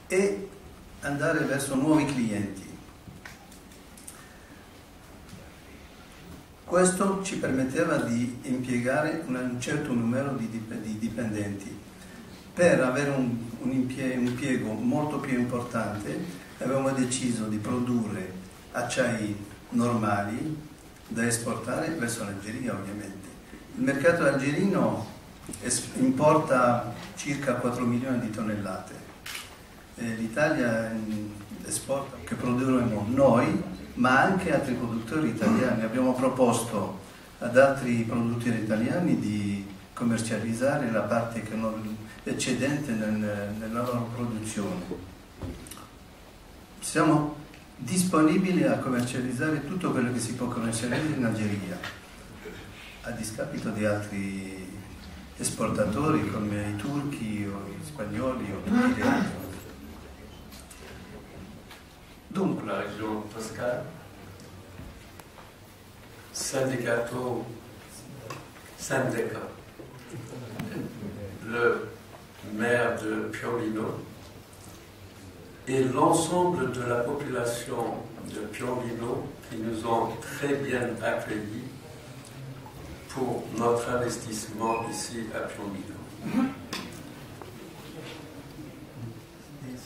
e andare verso nuovi clienti. Questo ci permetteva di impiegare un certo numero di dipendenti. Per avere un impiego molto più importante avevamo deciso di produrre acciai normali da esportare verso l'Algeria, ovviamente. Il mercato algerino importa circa 4 milioni di tonnellate. L'Italia esporta, che produrremo noi, ma anche altri produttori italiani. Abbiamo proposto ad altri produttori italiani di commercializzare la parte che non eccedente nella loro produzione. Siamo disponibili a commercializzare tutto quello che si può commercializzare in Algeria, a discapito di altri esportatori come i turchi o gli spagnoli o tutti gli altri. Dunque, la région Toscane, syndicat, le maire de Piombino et l'ensemble de la population de Piombino qui nous ont très bien accueillis pour notre investissement ici à Piombino.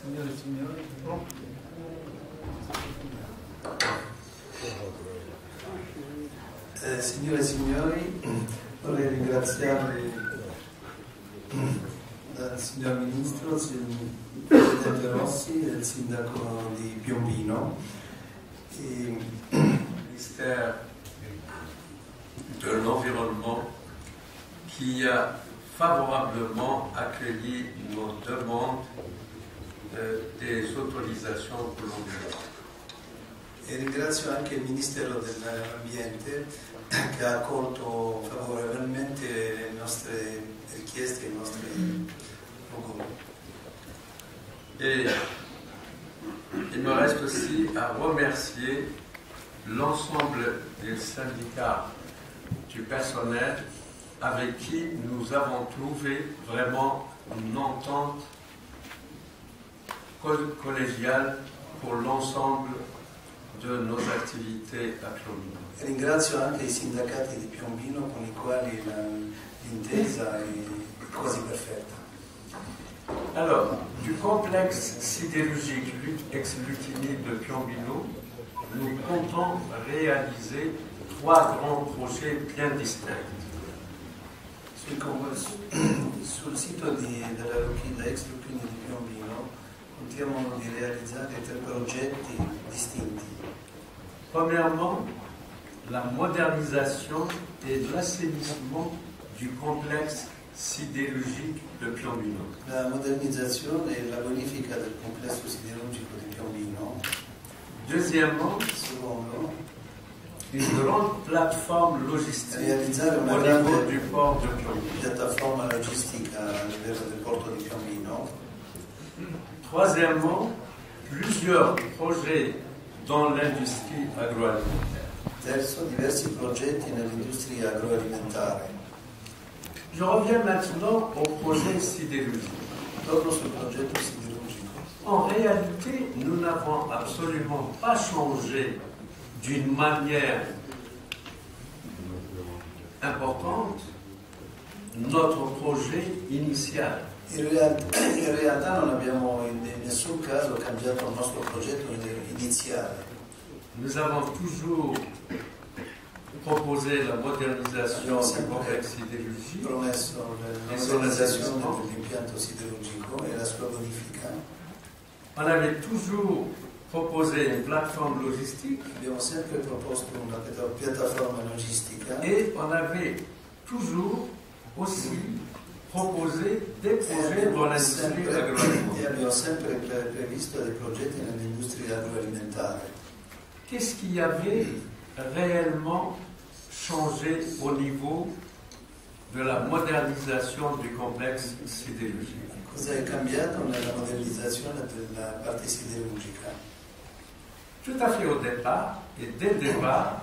Signore e signori, signore e signori, vorrei ringraziare il signor Ministro, il Presidente Rossi e il Sindaco di Piombino. Le ministère de l'Environnement qui a favorablement accueilli nos demandes des autorisations pour l'environnement. E ringrazio anche il Ministero dell'Ambiente che ha accolto favorevolmente le nostre richieste, i nostri auguri. Et il me reste aussi à remercier l'ensemble des syndicats du personnel avec qui nous avons trouvé vraiment une entente collégiale pour l'ensemble de nos attività a Piombino. Ringrazio anche i sindacati di Piombino con i quali l'intesa è quasi perfetta. Alors, du complexe sidérurgique ex-Lucchini de Piombino, nous comptons réaliser 3 grands projets bien distincts. Sul sito della ex Lucchini di Piombino contiamo di realizzare 3 progetti distinti. Premièrement, la modernisation et l'assainissement du complexe sidérurgique de Piombino. La modernizzazione e la bonifica del complesso siderurgico di Piombino. Deuxièmement, Secondo, une grande plateforme logistique realizzare au una niveau grande du port de Piombino. piattaforma logistica a livello del porto di Piombino. Troisièmement, plusieurs projets dans l'industrie agroalimentaire. Terzo, diversi progetti nell'industria agroalimentare. Je reviens maintenant au projet sidérurgique. Torno sul progetto siderurgico. En réalité, nous n'avons absolument pas changé d'une manière importante notre projet initial. In realtà non abbiamo in nessun caso cambiato il nostro progetto iniziale. Nous avons toujours proposé la modernisation du complexe sidérurgique. Promesso la modernizzazione dell'impianto siderurgico e la sua bonifica. On avait toujours proposé une plateforme logistique. Abbiamo sempre proposto una piattaforma logistica Et on avait toujours aussi proposé des projets dans l'industrie agroalimentaire. E abbiamo sempre previsto dei progetti nell'industria agroalimentare. Qu'est-ce qui avait réellement changé au niveau de la modernisation du complexe sidérurgique? Cosa è cambiato nella modernizzazione della parte siderurgica? Tout à fait au départ, et dès le départ,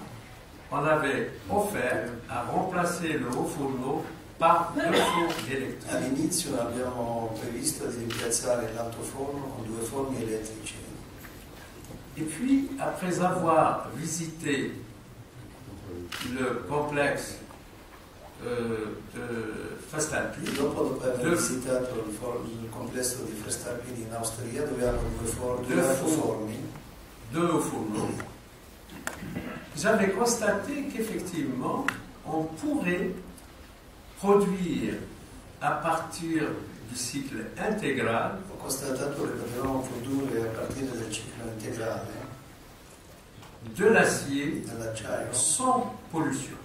on avait offert à remplacer le haut fourneau par 2 forni électriques. All'inizio abbiamo previsto di rimpiazzare l'altoforno con 2 forni elettrici. Et puis, après avoir visité le complexe de Festalpin, Dopo aver visitato il complesso di Festalpin in Austria, dove hanno 2 altoforni, 2 hauts fourneaux, j'avais constaté qu'effectivement, on pourrait produire à partir du cycle intégral. Ho constatato che potevamo produrre a partire dal ciclo integrale De l'acier dell'acciaio sans pollution.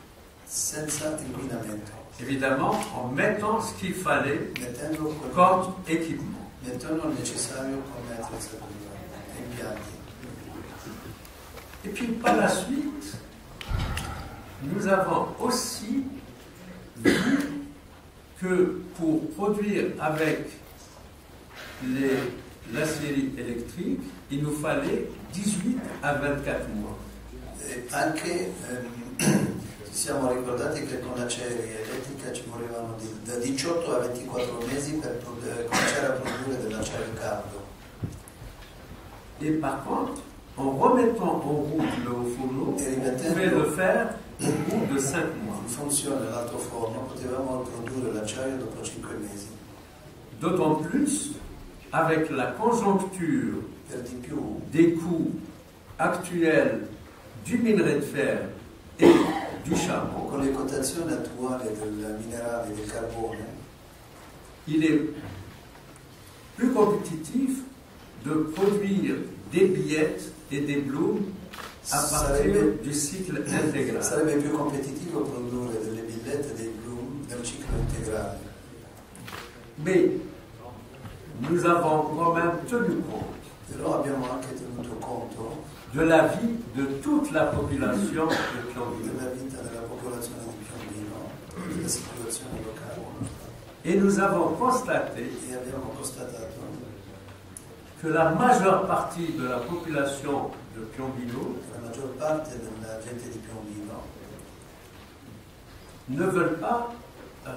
senza inquinamento, Évidemment, en mettant ce qu'il fallait mettendo comme équipement. mettendo il necessario come attrezzatura e impianti. Et puis par la suite, nous avons aussi vu que pour produire avec l'acierie électrique, il nous fallait 18 à 24 mois. E anche ci siamo ricordati che con l'acciaieria elettrica ci volevano da 18 a 24 mesi per cominciare a produrre dell'acciaio caldo. Et par contre, en remettant en route le haut fourneau, on pouvait le faire au bout de 5 mois. In funzione l'altoforno potevamo produrre l'acciaio dopo 5 mesi. D'autant plus avec la conjoncture Per di più, des coûts actuels du minerai de fer et du charbon, con le quotazioni attuali del minerale e del carbone, il est plus compétitif de produire des billettes et des blooms à partir du cycle intégral. sarebbe più competitivo produrre delle billette e dei bloom nel ciclo integrale. Mais nous avons quand même tenu compte Però abbiamo anche tenuto conto de la vie de toute la population de Piombino. della vita della popolazione di Piombino, della situazione locale, Et nous avons constaté e abbiamo constatato que la majeure partie de la population de Piombino che la maggior parte della gente di Piombino ne veulent pas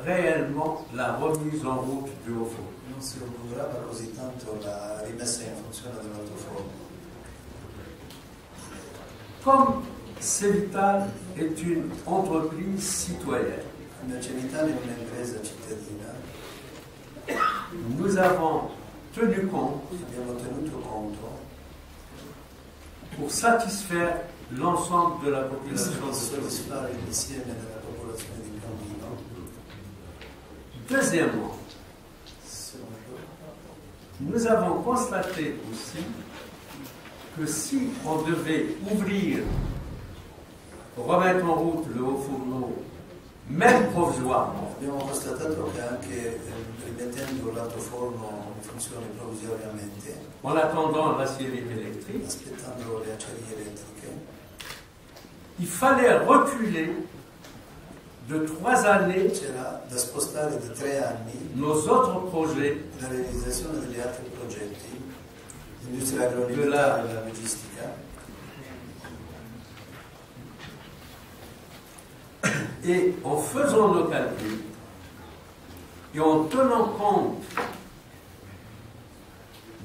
réellement la remise en route du haut fourneau. non si augurava così tanto la rimessa in funzione dell'altoforno. Comme Cevital est une entreprise citoyenne, Mercenitale è un'impresa cittadina, nous avons tenu compte abbiamo tenuto conto pour satisfaire l'ensemble de la per population de Piombino. soddisfare l'insieme della popolazione di Piombino. Deuxièmement, Secondo, nous avons constaté aussi que si on devait ouvrir, remettre en route le haut fourneau, même provisoirement, abbiamo constatato che anche rimettendo l'altoforno in funzione provvisoriamente, en attendant l'acierie électrique, aspettando le acciaierie elettriche, il fallait reculer de 3 années c'era da spostare di 3 anni nos autres projets la realizzazione degli altri progetti, l'industria agroalimentare e la logistica, et en faisant nos calculs et en tenant compte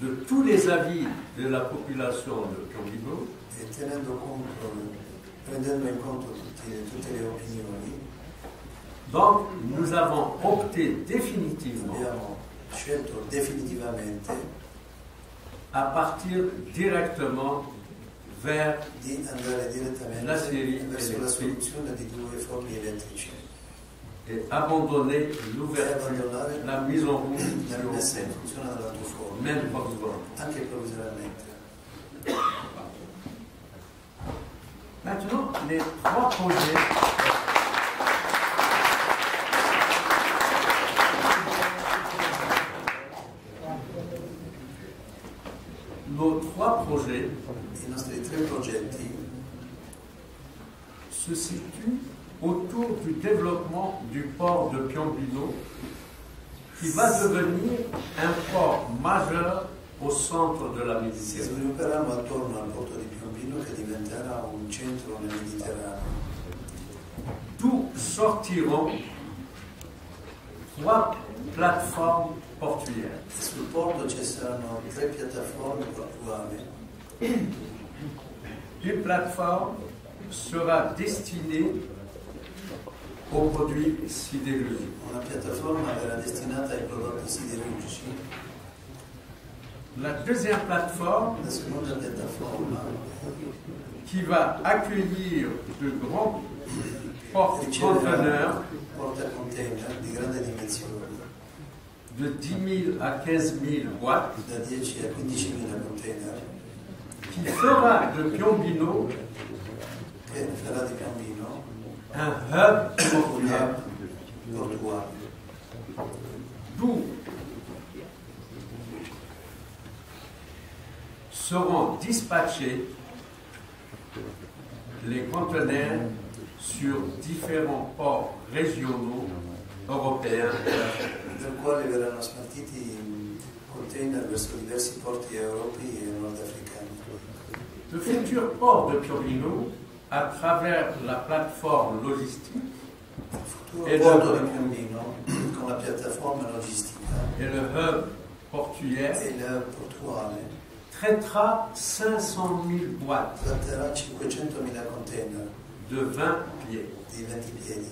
de tous les avis de la population de Piombino, e prendendo in conto tutte le opinioni, donc nous avons opté définitivement abbiamo scelto definitivamente à partir directement vers di andare direttamente l'acierie verso la électrique soluzione di 2 forni elettrici et abandonner e l'ouverture, abbandonare la mise en route la du haut rimessa in fourneau, funzione dell'altoforno, même provisoirement. anche provvisoriamente. Maintenant, les 3 projets nos 3 projets I nostri 3 progetti se situent autour du développement du port de Piombino, qui va devenir un port majeur au centre de la si Méditerranée. svilupperanno attorno al porto di Piombino, che diventerà un centro nel Mediterraneo, D'où sortiront 3 plateformes portuaires. Sul porto ci saranno 3 piattaforme portuali. Une plateforme sera destinée aux produits sidérurgiques. Una piattaforma era destinata ai prodotti siderurgici. La deuxième plateforme La seconda piattaforma qui va accueillir de grands porte-conteneurs porta-container di grande dimensione, de 10 000 à 15 000 boîtes, da 10 a 15.000 container, qui fera de Piombino che farà di Piombino un hub un portuaire, hub portuale, d'où seront dispatchés les conteneurs sur différents ports régionaux européens. dal quale verranno smaltiti container verso diversi porti europei e nordafricani. Le futur port de Piombino, à travers la plateforme logistique Il futuro E porto da- di Piombino, con la piattaforma logistica et le hub portuaire, e il hub portuale, traitera 500 000 boîtes tratterà 500.000 container de 20 pieds, di 20 piedi,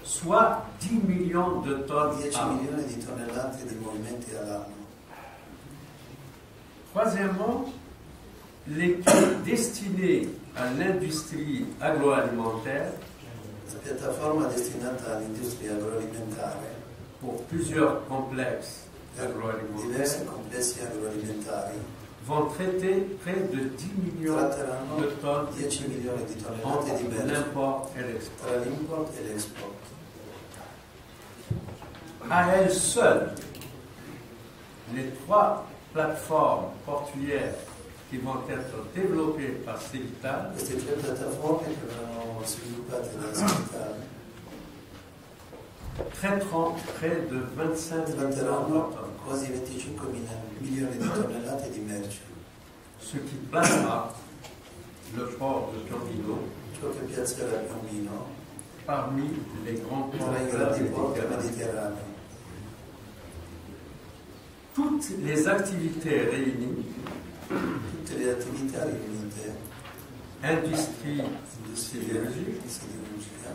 soit 10 millions de tonnes 10 par an. milioni di tonnellate di movimenti all'anno. Troisièmement, les quais destinés à l'industrie agroalimentaire La piattaforma destinata all'industria agroalimentare, pour plusieurs complexes diversi agroalimentaires complessi agroalimentari, vont traiter près de 10 millions tratteranno de tonnes 10 milioni di tonnellate di entre merci l'import et l'export. tra l'import e l'export. À elles seules, les 3 plateformes portuaires qui vont être développées par Civital Queste 3 piattaforme che verranno sviluppate da Civital traiteront près de 25 millions de tratteranno tonnes, quasi 25 milioni di tonnellate di merci, ce qui placera le port de Piombino ciò che piazzerà Piombino parmi les grands ports tra i de la grandi porti Méditerranée. mediterranei. Toutes les activités réunies, Tutte le attività riunite, industrie industria sidérurgique, siderurgica,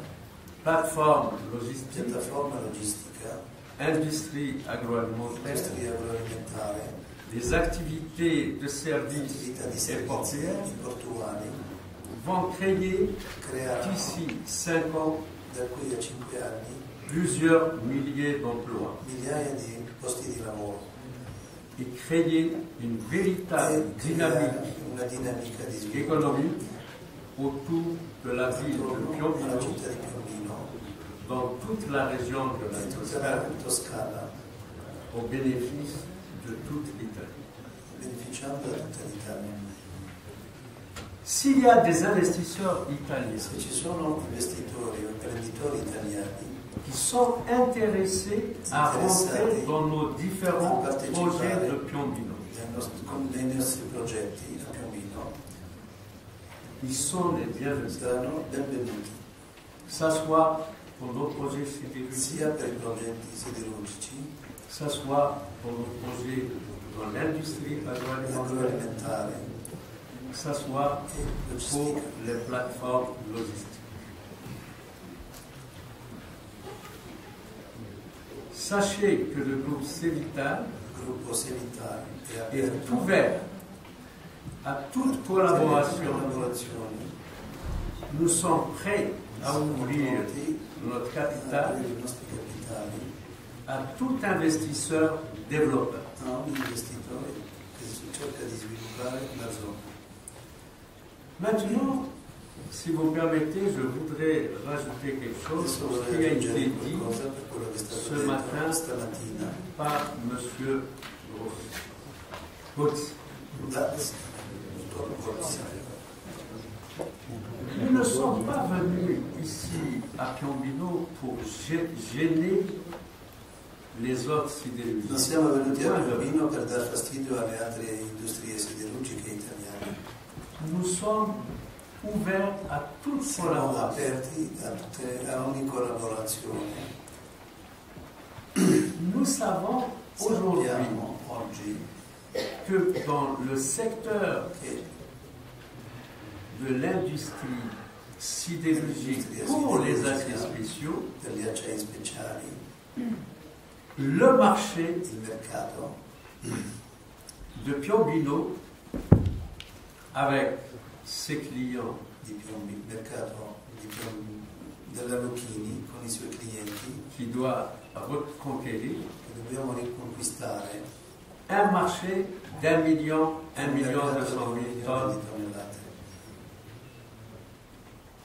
plateforme logistique, piattaforma logistica, industrie agroalimentaire, industria agroalimentare, les activités de services attività di et servizi portuaires portuali, vont créer crearono d'ici 5 ans da qui a 5 anni plusieurs milliers d'emplois migliaia di posti di lavoro et créer une véritable e creare dynamique una dinamica di sviluppo économique autour de la ville de attorno alla Piombino, città di Piombino dans toute la région de la e tutta la Toscane, Toscana, au bénéfice de toute l'Italie. beneficiando da tutta l'Italia. S'il y a des investisseurs italiens Se ci sono investitori o imprenditori italiani qui sont intéressés à rentrer dans nos différents projets de Piombino, nei nostri progetti a Piombino, ils sont les bienvenus, saranno benvenuti que ce soit pour nos projets sidérurgiques, sia per i progetti siderurgici, que ce soit pour nos projets dans l'industrie agroalimentaire, agroalimentare que ce soit e pour logistica. les plateformes logistiques. Sachez que le groupe Civital Il gruppo Civital è est aperto ouvert à toute collaboration. Nous sommes prêts à ouvrir notre a capital aprire i nostri capitali à tout investisseur développeur. a ogni investitore che cerca di sviluppare la zona. Maintenant, si vous permettez, je voudrais rajouter quelque chose Adesso sur ce vorrei qui a aggiungere été dit qualcosa per quello che è stato ce detto matin stamattina par M. Rossi. da Nous ne sommes pas venus ici à Piombino pour gêner les autres sidérurgiques. Non siamo venuti a Piombino per dar fastidio alle altre industrie siderurgiche italiane. Nous sommes ouverts à toute Siamo collaboration. aperti a ogni collaborazione Nous savons aujourd'hui Sappiamo oggi que dans le secteur che de l'industrie sidérurgique pour les aciers spéciaux, per gli acciai speciali le marché il mercato de Piombino, avec ses clients, il mercato della Lucchini con i suoi clienti qui doit reconquérir che dobbiamo riconquistare un marché d'1 million, 1 million 200 000 di tonnes. tonnellate.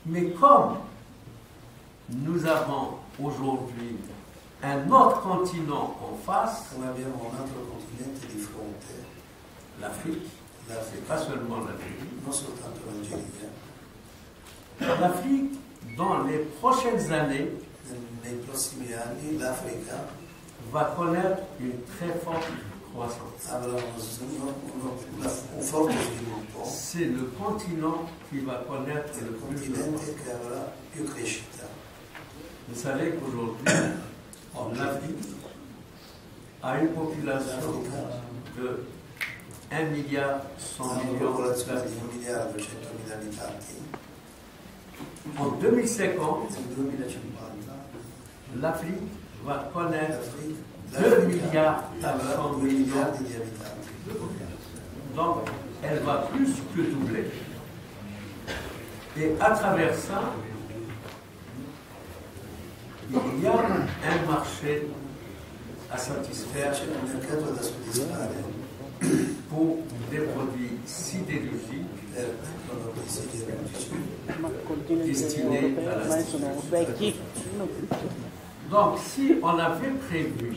Mais comme nous avons aujourd'hui un autre continent en face, Come abbiamo un altro continente di fronte, l'Afrique, c'est l'Africa, pas seulement l'Algérie, non soltanto l'Algeria, l'Afrique, dans les prochaines années, nei prossimi anni l'Africa va connaître une très forte croissance. avrà un forte sviluppo, C'est le continent qui va connaître è le il plus de continente che avrà più crescita. Vous savez qu'aujourd'hui, l'Afrique a une population de 1 milliard 100 Ha una millions popolazione di d'habitants. 1 miliardo e 100.000 abitanti. En 2050, Nel 2050 l'Afrique va connaître l'Africa 2 milliards avrà 400 2 millions. miliardi di abitanti. Donc, elle va plus que doubler. Et à travers ça, il y a un marché à satisfaire C'è un mercato da soddisfare pour des produits sidérurgiques per prodotti siderurgici Ma continenti europei ormai sono vecchi. Donc, si on avait prévu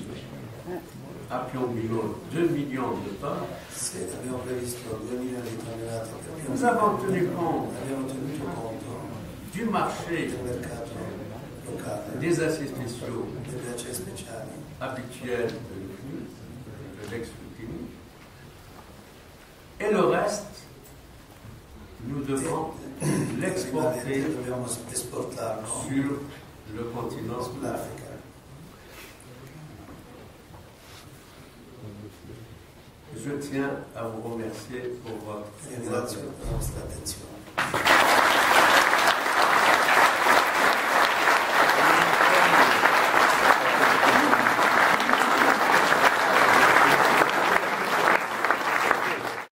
à Piombino 2 millions de tonnes, se abbiamo previsto 2 milioni di tonnellate per nous avons tenu compte abbiamo tenuto conto du marché del mercato locale des aciers spéciaux degli acciai speciali habituels de l'ex-Lucchini, et le reste, nous devons l'exporter dobbiamo esportarlo sur le continent sull'Africa. Je tiens à vous remercier pour votre Ringrazio per la vostra attenzione.